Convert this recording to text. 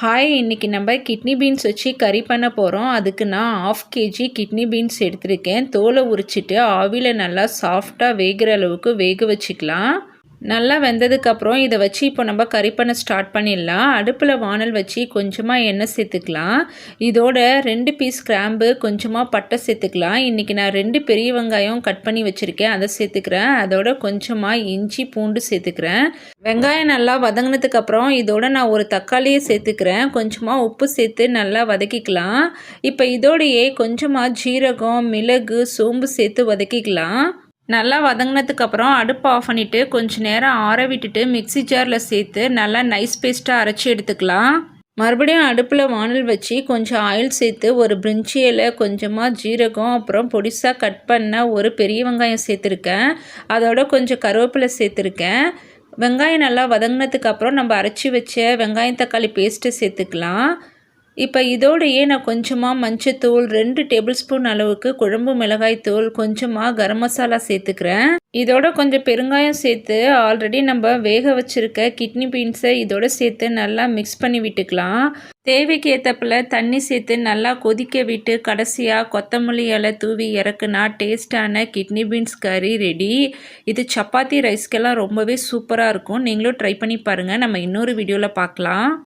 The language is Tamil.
ஹாய், இன்னைக்கு நம்ம கிட்னி பீன்ஸ் வச்சு கறி பண்ண போகிறோம். அதுக்கு நான் 1/2 kg கிட்னி பீன்ஸ் எடுத்திருக்கேன். தோலை உரிச்சிட்டு ஆவியில் நல்லா சாஃப்டாக வேகிற அளவுக்கு வேக வச்சுக்கலாம். நல்லா வெந்ததுக்கப்புறம் இதை வச்சு இப்போ நம்ம கறி பண்ண ஸ்டார்ட் பண்ணிடலாம். அடுப்பில் வானல் வச்சு கொஞ்சமாக எண்ணெய் சேர்த்துக்கலாம். இதோட 2 பீஸ் கிராம்பு, கொஞ்சமாக பட்டை சேர்த்துக்கலாம். இன்றைக்கி நான் 2 பெரிய வெங்காயம் கட் பண்ணி வச்சுருக்கேன், அதை சேர்த்துக்கிறேன். அதோட கொஞ்சமாக இஞ்சி பூண்டு சேர்த்துக்கிறேன். வெங்காயம் நல்லா வதங்கினதுக்கப்புறம் இதோட நான் ஒரு தக்காளியை சேர்த்துக்கிறேன். கொஞ்சமாக உப்பு சேர்த்து நல்லா வதக்கிக்கலாம். இப்போ இதோடையே கொஞ்சமாக ஜீரகம், மிளகு, சோம்பு சேர்த்து வதக்கிக்கலாம். நல்லா வதங்கினதுக்கப்புறம் அடுப்பை ஆஃப் பண்ணிவிட்டு கொஞ்சம் நேரம் ஆற விட்டுட்டு மிக்ஸி ஜாரில் சேர்த்து நல்லா நைஸ் பேஸ்ட்டாக அரைச்சி எடுத்துக்கலாம். மறுபடியும் அடுப்பில் வானல் வச்சு கொஞ்சம் ஆயில் சேர்த்து ஒரு பிரிஞ்சி இலை, கொஞ்சமாக ஜீரகம், அப்புறம் பொடிசாக கட் பண்ண ஒரு பெரிய வெங்காயம் சேர்த்துருக்கேன். அதோட கொஞ்சம் கருவேப்பிலை சேர்த்துருக்கேன். வெங்காயம் நல்லா வதங்கினதுக்கப்புறம் நம்ம அரைச்சி வச்ச வெங்காயம் தக்காளி பேஸ்ட்டு சேர்த்துக்கலாம். இப்போ இதோடையே நான் கொஞ்சமாக மஞ்சத்தூள், 2 டேபிள் ஸ்பூன் அளவுக்கு குழம்பு மிளகாய் தூள், கொஞ்சமாக கரம் மசாலா சேர்த்துக்கிறேன். இதோட கொஞ்சம் பெருங்காயம் சேர்த்து ஆல்ரெடி நம்ம வேக வச்சுருக்க கிட்னி பீன்ஸை இதோட சேர்த்து நல்லா மிக்ஸ் பண்ணி விட்டுக்கலாம். தேவைக்கு ஏற்றப்பில் தண்ணி சேர்த்து நல்லா கொதிக்க விட்டு கடைசியாக கொத்தமல்லி இலை தூவி இறக்குனா டேஸ்டான கிட்னி பீன்ஸ் கறி ரெடி. இது சப்பாத்தி ரைஸ்க்கெல்லாம் ரொம்பவே சூப்பராக இருக்கும். நீங்களும் ட்ரை பண்ணி பாருங்கள். நம்ம இன்னொரு வீடியோவில் பார்க்கலாம்.